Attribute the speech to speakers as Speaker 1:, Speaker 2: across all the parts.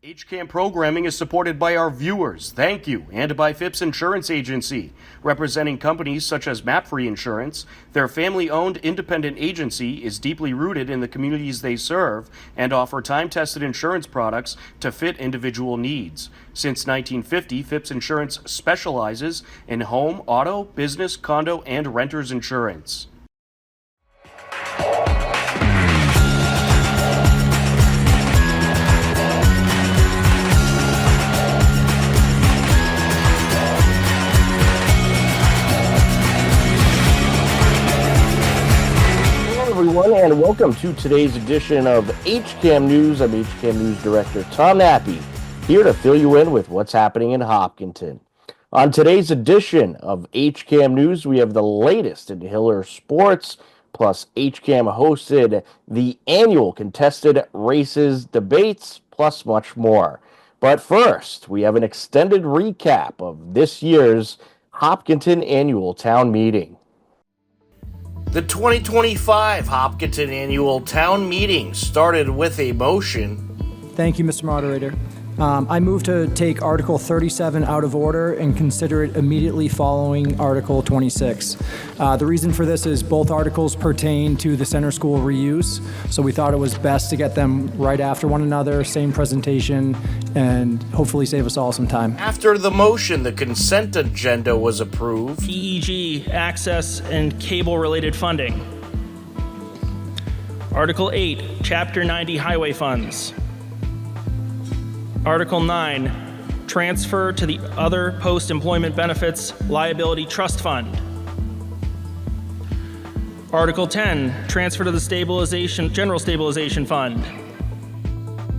Speaker 1: HCAM programming is supported by our viewers, thank you, and by Phipps Insurance Agency, representing companies such as MapFree Insurance. Their family-owned independent agency is deeply rooted in the communities they serve and offer time-tested insurance products to fit individual needs. Since 1950, Phipps Insurance specializes in home, auto, business, condo, and renters insurance.
Speaker 2: Everyone, and welcome to today's edition of HCAM News. I'm HCAM News Director Tom Nappy, here to fill you in with what's happening in Hopkinton. On today's edition of HCAM News, we have the latest in Hiller sports, plus HCAM hosted the annual contested races debates, plus much more. But first, we have an extended recap of this year's Hopkinton Annual Town Meeting.
Speaker 1: The 2025 Hopkinton Annual Town Meeting started with a motion.
Speaker 3: Thank you, Mr. Moderator. I move to take Article 37 out of order and consider it immediately following Article 26. The reason for this is both articles pertain to the center school reuse, so we thought it was best to get them right after one another, same presentation, and hopefully save us all some time.
Speaker 1: After the motion, the consent agenda was approved.
Speaker 4: PEG, access and cable-related funding. Article 8, Chapter 90 highway funds. Article 9, transfer to the other post-employment benefits liability trust fund. Article 10, transfer to the general stabilization fund.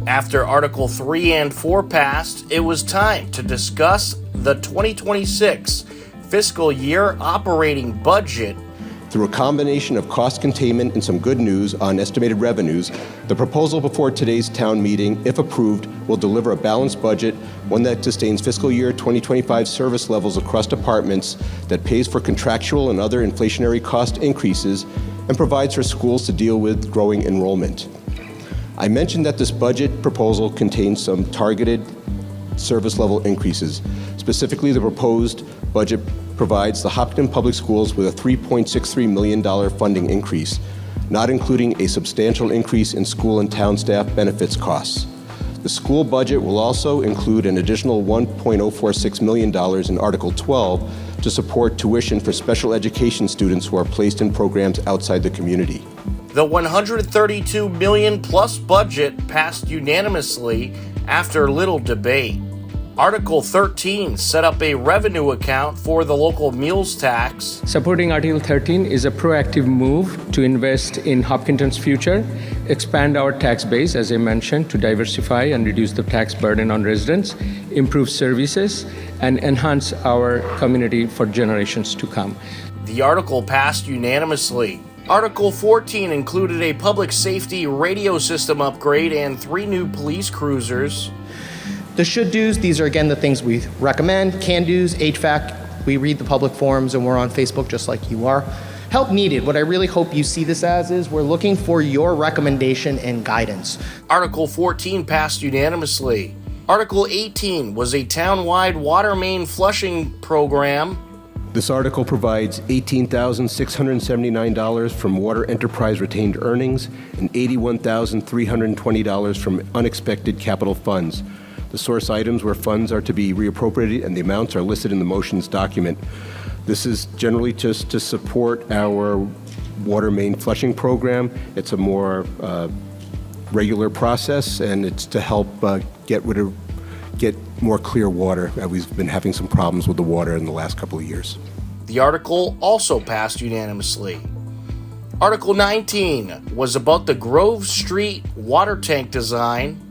Speaker 1: After Article 3 and 4 passed, it was time to discuss the 2026 fiscal year operating budget.
Speaker 5: Through a combination of cost containment and some good news on estimated revenues, the proposal before today's town meeting, if approved, will deliver a balanced budget, one that sustains fiscal year 2025 service levels across departments, that pays for contractual and other inflationary cost increases, and provides for schools to deal with growing enrollment. I mentioned that this budget proposal contains some targeted service level increases. Specifically, the proposed budget provides the Hopkinton Public Schools with a $3.63 million funding increase, not including a substantial increase in school and town staff benefits costs. The school budget will also include an additional $1.046 million in Article 12 to support tuition for special education students who are placed in programs outside the community.
Speaker 1: The $132 million plus budget passed unanimously after little debate. Article 13 set up a revenue account for the local meals tax.
Speaker 6: Supporting Article 13 is a proactive move to invest in Hopkinton's future, expand our tax base, as I mentioned, to diversify and reduce the tax burden on residents, improve services, and enhance our community for generations to come.
Speaker 1: The article passed unanimously. Article 14 included a public safety radio system upgrade and 3 new police cruisers.
Speaker 7: The should-dos, these are again the things we recommend. Can-dos, HVAC, we read the public forums and we're on Facebook just like you are. Help needed, what I really hope you see this as is we're looking for your recommendation and guidance.
Speaker 1: Article 14 passed unanimously. Article 18 was a town-wide water main flushing program.
Speaker 5: This article provides $18,679 from water enterprise retained earnings and $81,320 from unexpected capital funds. The source items where funds are to be reappropriated and the amounts are listed in the motions document. This is generally just to support our water main flushing program. It's a more regular process, and it's to help get more clear water. We've been having some problems with the water in the last couple of years.
Speaker 1: The article also passed unanimously. Article 19 was about the Grove Street water tank design.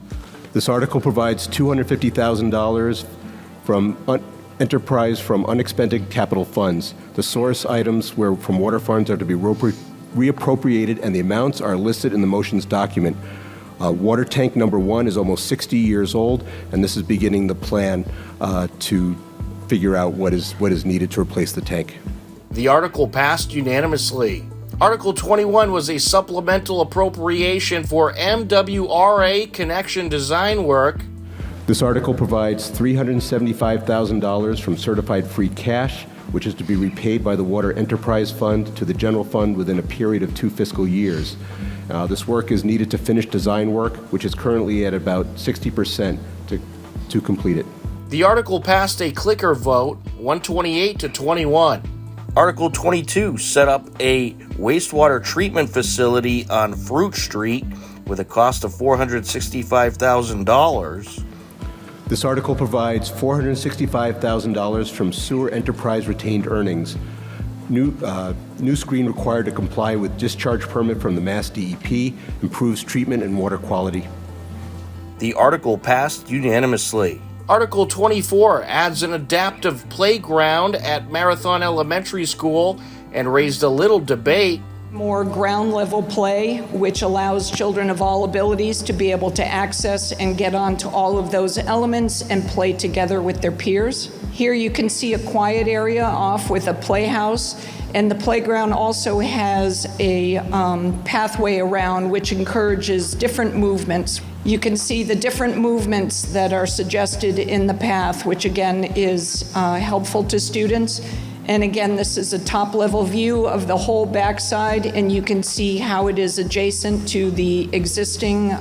Speaker 5: This article provides $250,000 from enterprise from unexpended capital funds. The source items from water funds are to be reappropriated, and the amounts are listed in the motions document. Water tank number 1 is almost 60 years old, and this is beginning the plan to figure out what is needed to replace the tank.
Speaker 1: The article passed unanimously. Article 21 was a supplemental appropriation for MWRA connection design work.
Speaker 5: This article provides $375,000 from certified free cash, which is to be repaid by the Water Enterprise Fund to the general fund within a period of 2 fiscal years. This work is needed to finish design work, which is currently at about 60% to complete it.
Speaker 1: The article passed a clicker vote, 128 to 21. Article 22 set up a wastewater treatment facility on Fruit Street with a cost of $465,000.
Speaker 5: This article provides $465,000 from sewer enterprise retained earnings. New screen required to comply with discharge permit from the Mass DEP, improves treatment and water quality.
Speaker 1: The article passed unanimously. Article 24 adds an adaptive playground at Marathon Elementary School and raised a little debate.
Speaker 8: More ground level play, which allows children of all abilities to be able to access and get onto all of those elements and play together with their peers. Here you can see a quiet area off with a playhouse, and the playground also has a pathway around which encourages different movements. You can see the different movements that are suggested in the path, which again is helpful to students. And again, this is a top-level view of the whole backside, and you can see how it is adjacent to the existing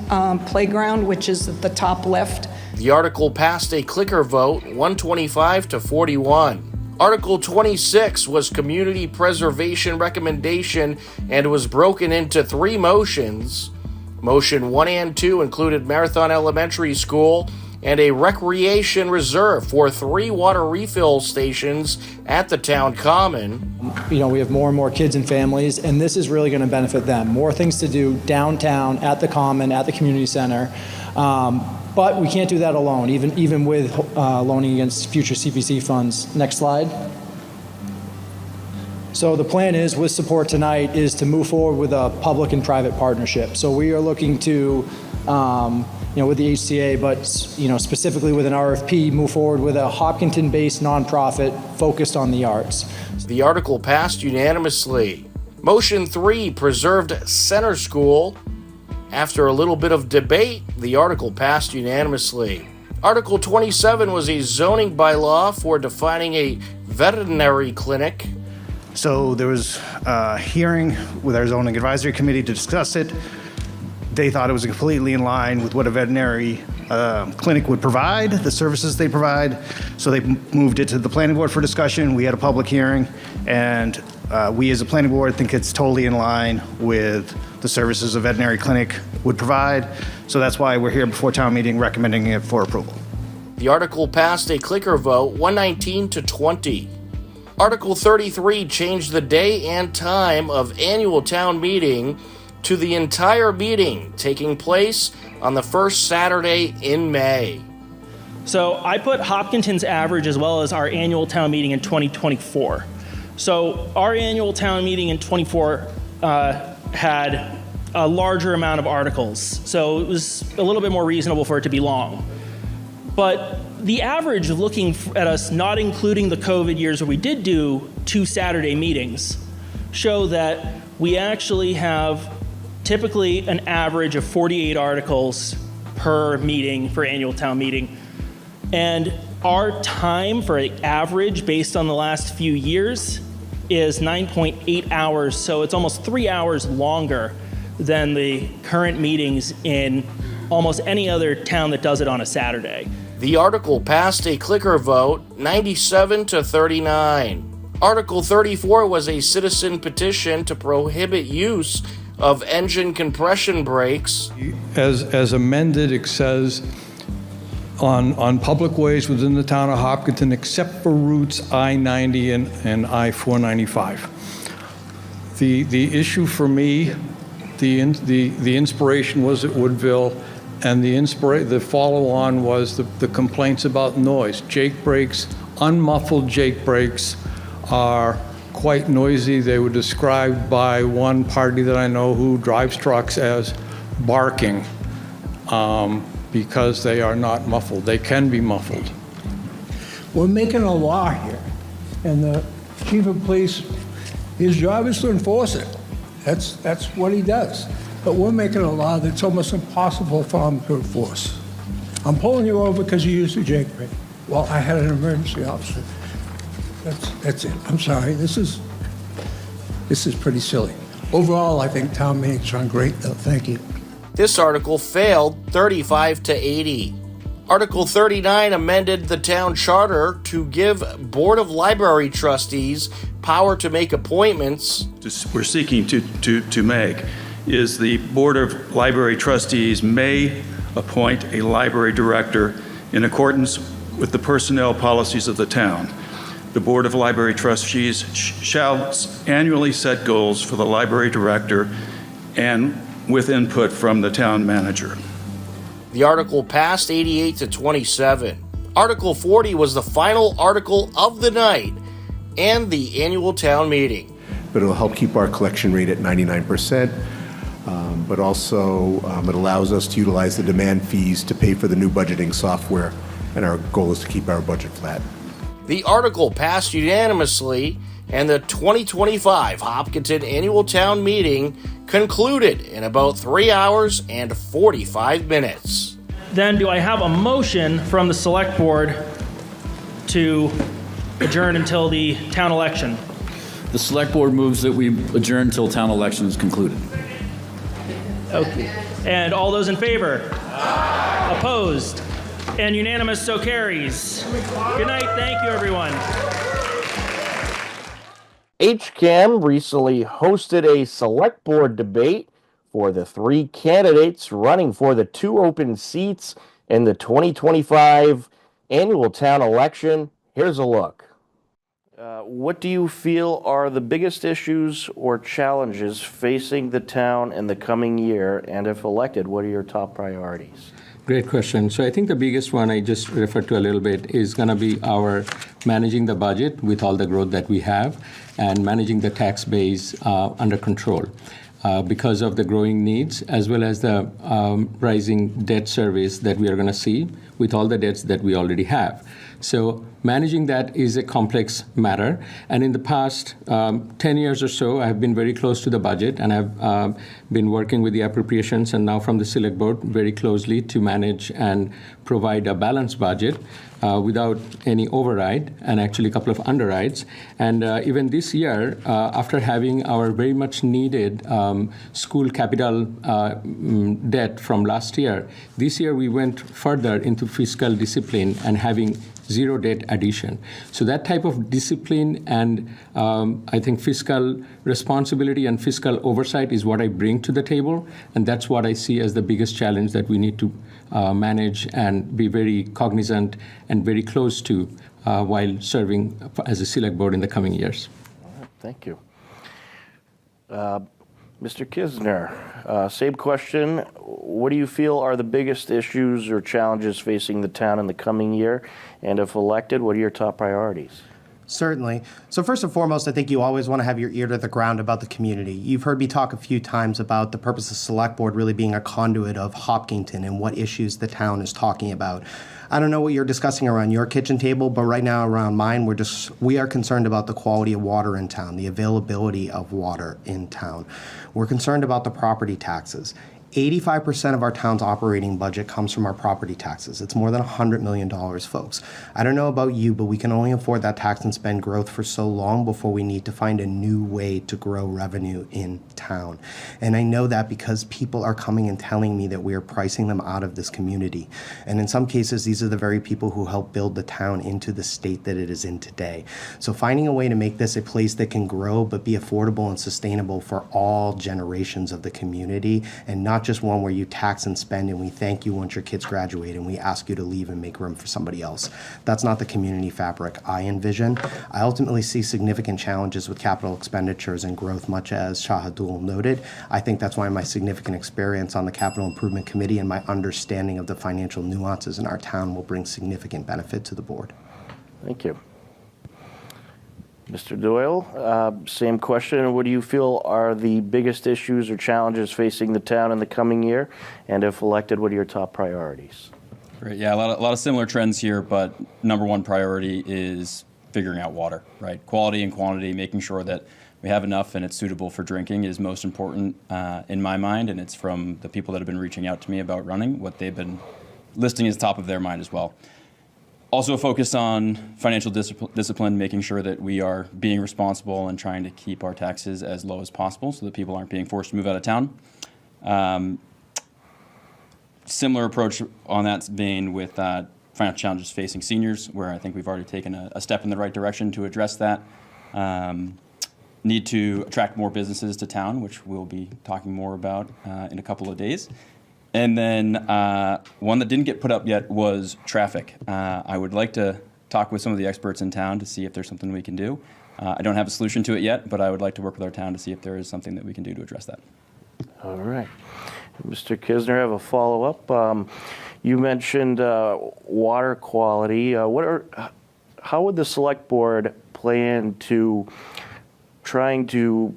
Speaker 8: playground, which is at the top left.
Speaker 1: The article passed a clicker vote, 125 to 41. Article 26 was community preservation recommendation and was broken into 3 motions. Motion 1 and 2 included Marathon Elementary School and a recreation reserve for 3 water refill stations at the town common.
Speaker 3: We have more and more kids and families, and this is really going to benefit them. More things to do downtown, at the common, at the community center. But we can't do that alone, even with loaning against future CPC funds. Next slide. So the plan is, with support tonight, is to move forward with a public and private partnership. So we are looking to, with the HCA, but specifically with an RFP, move forward with a Hopkinton-based nonprofit focused on the arts.
Speaker 1: The article passed unanimously. Motion 3 preserved Center School. After a little bit of debate, the article passed unanimously. Article 27 was a zoning bylaw for defining a veterinary clinic.
Speaker 9: So there was a hearing with our zoning advisory committee to discuss it. They thought it was completely in line with what a veterinary clinic would provide, the services they provide. So they moved it to the planning board for discussion. We had a public hearing, and we as a planning board think it's totally in line with the services a veterinary clinic would provide. So that's why we're here before town meeting recommending it for approval.
Speaker 1: The article passed a clicker vote, 119 to 20. Article 33 changed the day and time of annual town meeting to the entire meeting taking place on the first Saturday in May.
Speaker 4: So I put Hopkinton's average as well as our annual town meeting in 2024. So our annual town meeting in 24 had a larger amount of articles. So it was a little bit more reasonable for it to be long. But the average, looking at us not including the COVID years where we did do 2 Saturday meetings, show that we actually have typically an average of 48 articles per meeting for annual town meeting. And our time for an average based on the last few years is 9.8 hours. So it's almost 3 hours longer than the current meetings in almost any other town that does it on a Saturday.
Speaker 1: The article passed a clicker vote, 97 to 39. Article 34 was a citizen petition to prohibit use of engine compression brakes.
Speaker 10: As amended, it says on public ways within the town of Hopkinton, except for routes I-90 and I-495. The issue for me, the inspiration was at Woodville, and the follow-on was the complaints about noise. Jake brakes, unmuffled Jake brakes are quite noisy. They were described by one party that I know who drives trucks as barking because they are not muffled. They can be muffled.
Speaker 11: We're making a law here, and the chief of police, his job is to enforce it. That's what he does. But we're making a law that's almost impossible for him to enforce. I'm pulling you over because you used the Jake brake. Well, I had an emergency, officer. That's it. I'm sorry. This is pretty silly. Overall, I think town meeting's run great, though. Thank you.
Speaker 2: This article failed 35 to 80. Article 39 amended the town charter to give Board of Library Trustees power to make appointments.
Speaker 12: We're seeking to make is the Board of Library Trustees may appoint a library director in accordance with the personnel policies of the town. The Board of Library Trustees shall annually set goals for the library director and with input from the town manager.
Speaker 2: The article passed 88 to 27. Article 40 was the final article of the night and the annual town meeting.
Speaker 5: But it'll help keep our collection rate at 99%, but also it allows us to utilize the demand fees to pay for the new budgeting software, and our goal is to keep our budget flat.
Speaker 2: The article passed unanimously, and the 2025 Hopkinton Annual Town Meeting concluded in about 3 hours and 45 minutes.
Speaker 4: Then do I have a motion from the select board to adjourn until the town election?
Speaker 13: The select board moves that we adjourn until town election is concluded.
Speaker 4: Okay. And all those in favor? Opposed? And unanimous, so carries. Good night. Thank you, everyone.
Speaker 2: HCAM recently hosted a select board debate for the 3 candidates running for the 2 open seats in the 2025 annual town election. Here's a look. What do you feel are the biggest issues or challenges facing the town in the coming year? And if elected, what are your top priorities?
Speaker 6: Great question. So I think the biggest one I just referred to a little bit is going to be our managing the budget with all the growth that we have and managing the tax base under control. Because of the growing needs as well as the rising debt service that we are going to see with all the debts that we already have. So managing that is a complex matter. And in the past 10 years or so, I've been very close to the budget, and I've been working with the appropriations and now from the select board very closely to manage and provide a balanced budget without any override and actually a couple of underrides. And even this year, after having our very much needed school capital debt from last year, this year we went further into fiscal discipline and having zero debt addition. So that type of discipline and I think fiscal responsibility and fiscal oversight is what I bring to the table, and that's what I see as the biggest challenge that we need to manage and be very cognizant and very close to while serving as a select board in the coming years.
Speaker 2: All right, thank you. Mr. Kisner, same question. What do you feel are the biggest issues or challenges facing the town in the coming year? And if elected, what are your top priorities?
Speaker 7: Certainly. So first and foremost, I think you always want to have your ear to the ground about the community. You've heard me talk a few times about the purpose of Select Board really being a conduit of Hopkinton and what issues the town is talking about. I don't know what you're discussing around your kitchen table, but right now around mine, we are concerned about the quality of water in town, the availability of water in town. We're concerned about the property taxes. 85% of our town's operating budget comes from our property taxes. It's more than $100 million, folks. I don't know about you, but we can only afford that tax and spend growth for so long before we need to find a new way to grow revenue in town. And I know that because people are coming and telling me that we are pricing them out of this community. And in some cases, these are the very people who helped build the town into the state that it is in today. So finding a way to make this a place that can grow but be affordable and sustainable for all generations of the community, and not just one where you tax and spend and we thank you once your kids graduate and we ask you to leave and make room for somebody else. That's not the community fabric I envision. I ultimately see significant challenges with capital expenditures and growth, much as Shahadul noted. I think that's why my significant experience on the Capital Improvement Committee and my understanding of the financial nuances in our town will bring significant benefit to the board.
Speaker 2: Thank you. Mr. Doyle, same question. What do you feel are the biggest issues or challenges facing the town in the coming year? And if elected, what are your top priorities?
Speaker 14: Great. Yeah, a lot of similar trends here, but number one priority is figuring out water, right? Quality and quantity, making sure that we have enough and it's suitable for drinking is most important in my mind, and it's from the people that have been reaching out to me about running, what they've been listing is top of their mind as well. Also focused on financial discipline, making sure that we are being responsible and trying to keep our taxes as low as possible so that people aren't being forced to move out of town. Similar approach on that vein with financial challenges facing seniors, where I think we've already taken a step in the right direction to address that. Need to attract more businesses to town, which we'll be talking more about in a couple of days. And then one that didn't get put up yet was traffic. I would like to talk with some of the experts in town to see if there's something we can do. I don't have a solution to it yet, but I would like to work with our town to see if there is something that we can do to address that.
Speaker 2: All right. Mr. Kisner, I have a follow-up. You mentioned water quality. How would the select board plan to trying to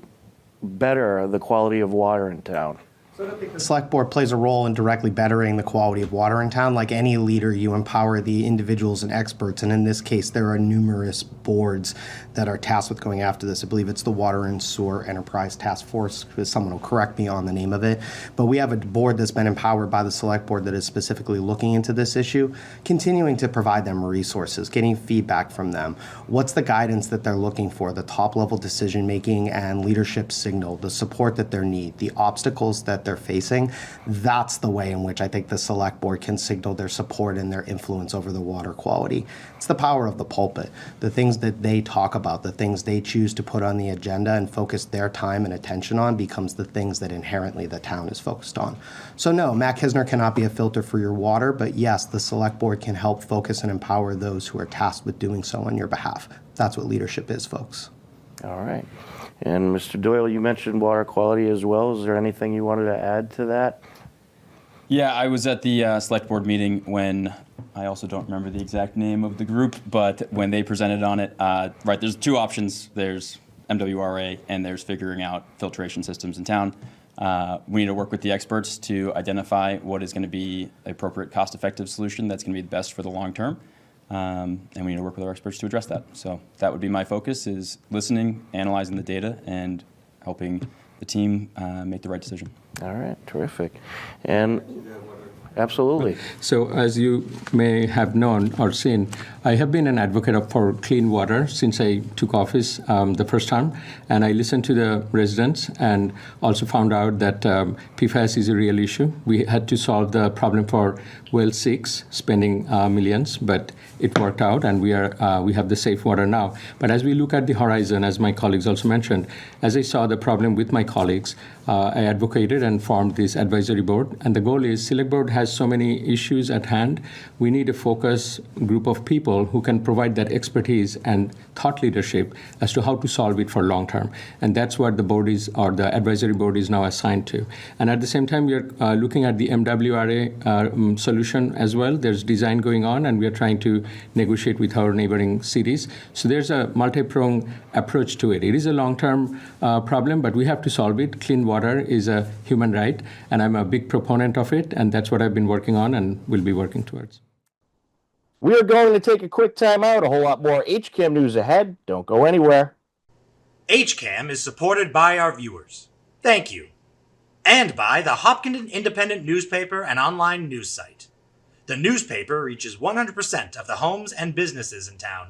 Speaker 2: better the quality of water in town?
Speaker 7: So I don't think the select board plays a role in directly bettering the quality of water in town. Like any leader, you empower the individuals and experts, and in this case, there are numerous boards that are tasked with going after this. I believe it's the Water and Sewer Enterprise Task Force, because someone will correct me on the name of it. But we have a board that's been empowered by the select board that is specifically looking into this issue, continuing to provide them resources, getting feedback from them. What's the guidance that they're looking for, the top-level decision-making and leadership signal, the support that they need, the obstacles that they're facing. That's the way in which I think the select board can signal their support and their influence over the water quality. It's the power of the pulpit. The things that they talk about, the things they choose to put on the agenda and focus their time and attention on becomes the things that inherently the town is focused on. So no, Matt Kisner cannot be a filter for your water, but yes, the select board can help focus and empower those who are tasked with doing so on your behalf. That's what leadership is, folks.
Speaker 2: All right. And Mr. Doyle, you mentioned water quality as well. Is there anything you wanted to add to that?
Speaker 14: Yeah, I was at the select board meeting when, I also don't remember the exact name of the group, but when they presented on it, right, there's two options. There's MWRA and there's figuring out filtration systems in town. We need to work with the experts to identify what is going to be an appropriate cost-effective solution that's going to be the best for the long term. And we need to work with our experts to address that. So that would be my focus, is listening, analyzing the data, and helping the team make the right decision.
Speaker 2: All right, terrific. And absolutely.
Speaker 6: So as you may have known or seen, I have been an advocate for clean water since I took office the first time, and I listened to the residents and also found out that PFAS is a real issue. We had to solve the problem for well 6, spending millions, but it worked out, and we have the safe water now. But as we look at the horizon, as my colleagues also mentioned, as I saw the problem with my colleagues, I advocated and formed this advisory board. And the goal is, Select Board has so many issues at hand. We need a focus group of people who can provide that expertise and thought leadership as to how to solve it for long term. And that's what the board is, or the advisory board is now assigned to. And at the same time, we are looking at the MWRA solution as well. There's design going on, and we are trying to negotiate with our neighboring cities. So there's a multi-pronged approach to it. It is a long-term problem, but we have to solve it. Clean water is a human right, and I'm a big proponent of it, and that's what I've been working on and will be working towards.
Speaker 2: We are going to take a quick time out. A whole lot more HCAM news ahead. Don't go anywhere.
Speaker 15: HCAM is supported by our viewers. Thank you. And by the Hopkinton Independent newspaper and online news site. The newspaper reaches 100% of the homes and businesses in town,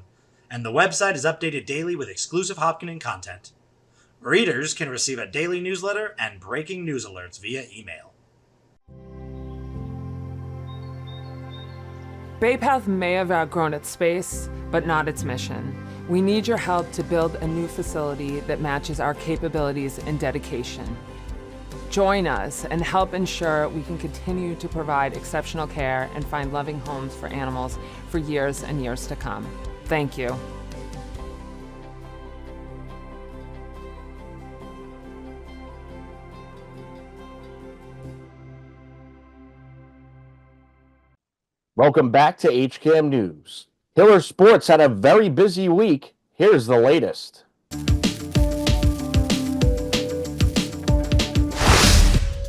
Speaker 15: and the website is updated daily with exclusive Hopkinton content. Readers can receive a daily newsletter and breaking news alerts via email.
Speaker 16: Bay Path may have outgrown its space, but not its mission. We need your help to build a new facility that matches our capabilities and dedication. Join us and help ensure we can continue to provide exceptional care and find loving homes for animals for years and years to come. Thank you.
Speaker 2: Welcome back to HCAM News. Hiller Sports had a very busy week. Here's the latest.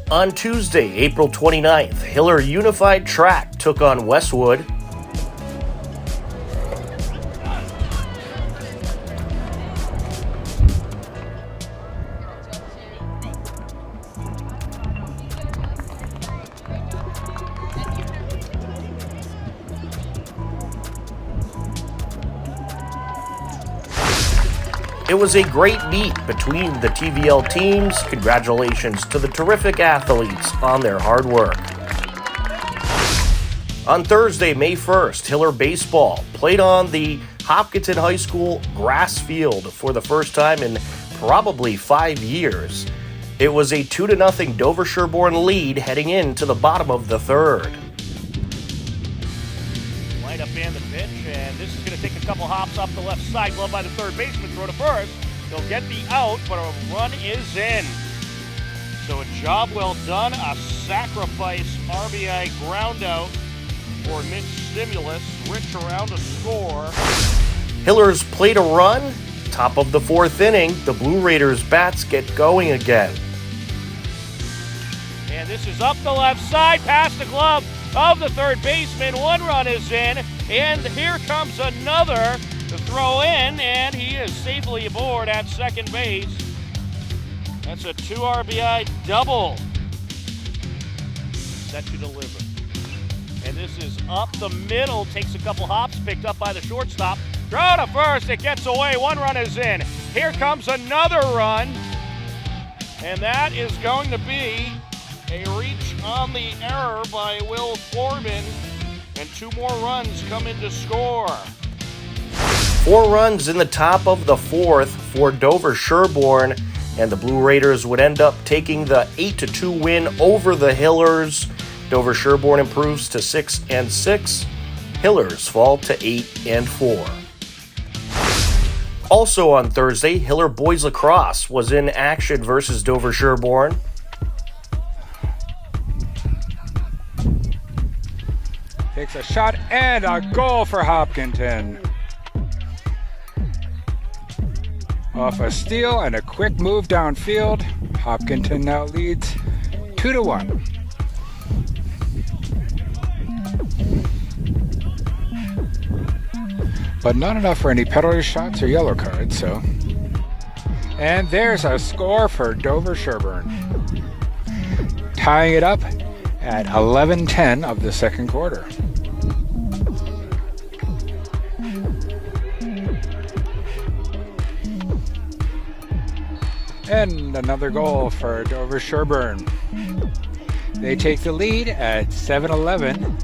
Speaker 2: On Tuesday, April 29th, Hiller Unified Track took on Westwood. It was a great meet between the TVL teams. Congratulations to the terrific athletes on their hard work. On Thursday, May 1st, Hiller baseball played on the Hopkinton High School grass field for the first time in probably 5 years. It was a 2-0 Dover Sherborne lead heading into the bottom of the third.
Speaker 17: Line up and the pitch, and this is going to take a couple hops off the left side. Glove by the third baseman, throw to first. He'll get the out, but a run is in. So a job well done, a sacrifice RBI ground out for Mitch Stimulus. Rich around to score.
Speaker 2: Hillers played a run. Top of the fourth inning, the Blue Raiders bats get going again.
Speaker 17: And this is up the left side, past the glove of the third baseman. One run is in, and here comes another to throw in, and he is safely aboard at second base. That's a 2 RBI double. Set to deliver. And this is up the middle, takes a couple hops, picked up by the shortstop. Throw to first, it gets away, one run is in. Here comes another run, and that is going to be a reach on the error by Will Foreman, and 2 more runs come in to score.
Speaker 2: 4 runs in the top of the fourth for Dover Sherborne, and the Blue Raiders would end up taking the 8-2 win over the Hillers. Dover Sherborne improves to 6-6. Hillers fall to 8-4. Also on Thursday, Hiller Boys Lacrosse was in action versus Dover Sherborne.
Speaker 18: Takes a shot and a goal for Hopkinton. Off a steal and a quick move downfield, Hopkinton now leads 2-1. But not enough for any penalty shots or yellow cards, so. And there's a score for Dover Sherborne, tying it up at 11:10 of the second quarter. And another goal for Dover Sherborne. They take the lead at 7-11.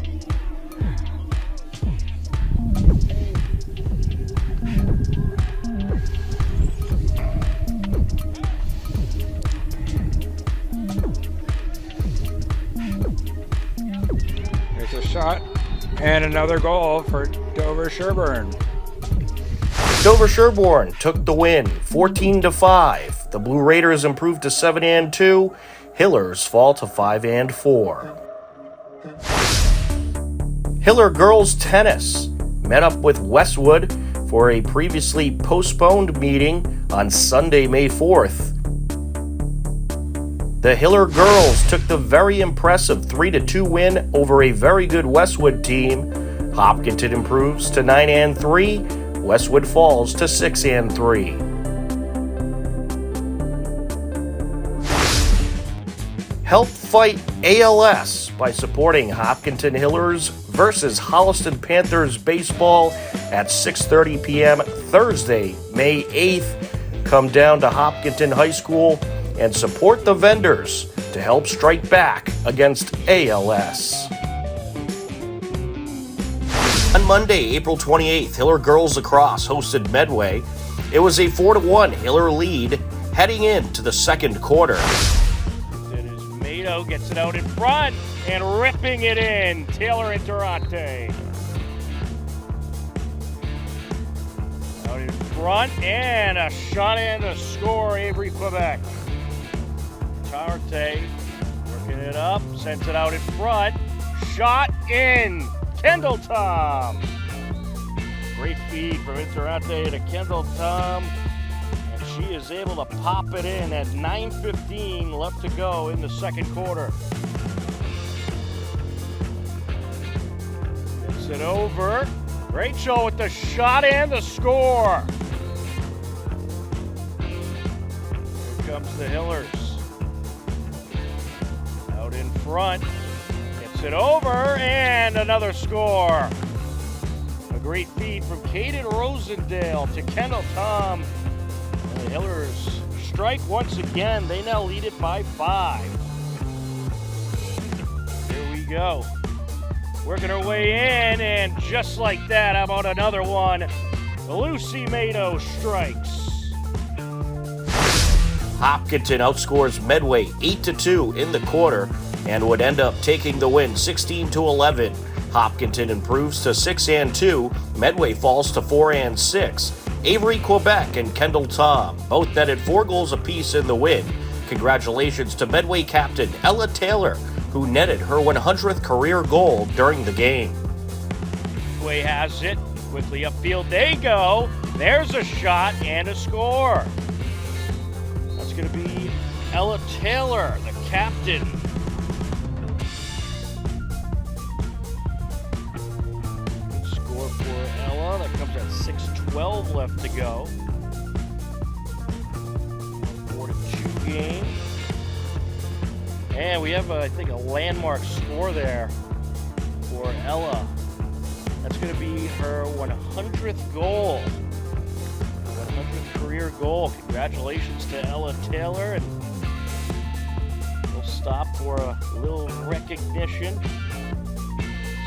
Speaker 18: There's a shot and another goal for Dover Sherborne.
Speaker 2: Dover Sherborne took the win, 14-5. The Blue Raiders improved to 7-2. Hillers fall to 5-4. Hiller girls tennis met up with Westwood for a previously postponed meeting on Sunday, May 4th. The Hiller girls took the very impressive 3-2 win over a very good Westwood team. Hopkinton improves to 9-3. Westwood falls to 6-3. Help fight ALS by supporting Hopkinton Hillers versus Holliston Panthers baseball at 6:30 p.m. Thursday, May 8th. Come down to Hopkinton High School and support the vendors to help strike back against ALS. On Monday, April 28th, Hiller Girls Lacrosse hosted Medway. It was a 4-1 Hiller lead heading into the second quarter.
Speaker 17: It is Mato, gets it out in front and ripping it in. Taylor Interante. Out in front and a shot and a score, Avery, Quebec. Interante working it up, sends it out in front. Shot in. Kendall Tom. Great feed from Interante to Kendall Tom. And she is able to pop it in at 9:15 left to go in the second quarter. Gets it over. Rachel with the shot and the score. Here comes the Hillers. Out in front. It over and another score. A great feed from Caden Rosendale to Kendall Tom. The Hillers strike once again. They now lead it by 5. Here we go. Working our way in, and just like that, how about another one? Lucy Mado strikes.
Speaker 1: Hopkinton outscores Medway 8-2 in the quarter and would end up taking the win 16-11. Hopkinton improves to 6-2. Medway falls to 4-6. Avery Quebec and Kendall Tom both netted 4 goals apiece in the win. Congratulations to Medway captain Ella Taylor, who netted her 100th career goal during the game.
Speaker 17: Medway has it. Quickly upfield they go. There's a shot and a score. That's going to be Ella Taylor, the captain. Good score for Ella. That comes at 6:12 left to go. 4-2 game. And we have, I think, a landmark score there for Ella. That's going to be her 100th goal. 100th career goal. Congratulations to Ella Taylor. And we'll stop for a little recognition.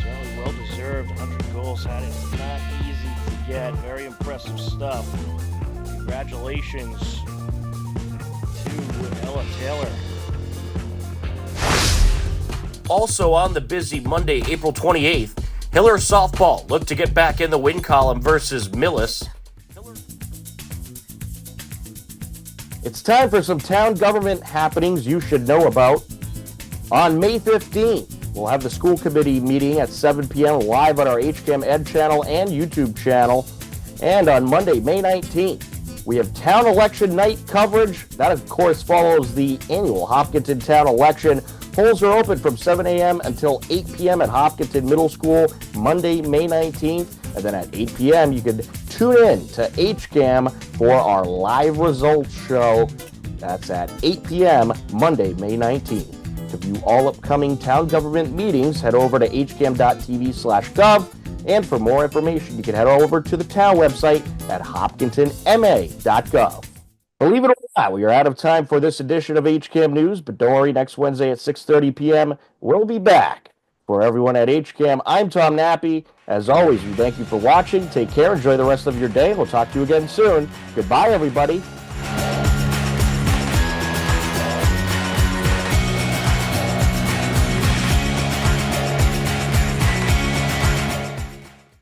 Speaker 17: Certainly well deserved. 100 goals. That is not easy to get. Very impressive stuff. Congratulations to Ella Taylor.
Speaker 1: Also on the busy Monday, April 28th, Hiller softball looked to get back in the win column versus Millis.
Speaker 2: It's time for some town government happenings you should know about. On May 15th, we'll have the school committee meeting at 7 p.m. live on our HCAM Ed channel and YouTube channel. And on Monday, May 19th, we have town election night coverage. That, of course, follows the annual Hopkinton town election. Polls are open from 7 a.m. until 8 p.m. at Hopkinton Middle School, Monday, May 19th. And then at 8 p.m., you can tune in to HCAM for our live results show. That's at 8 p.m. Monday, May 19th. To view all upcoming town government meetings, head over to hcam.tv/gov. And for more information, you can head over to the town website at hopkintonma.gov. Believe it or not, we are out of time for this edition of HCAM News, but don't worry, next Wednesday at 6:30 p.m., we'll be back. For everyone at HCAM, I'm Tom Nappy. As always, we thank you for watching. Take care. Enjoy the rest of your day. We'll talk to you again soon. Goodbye, everybody.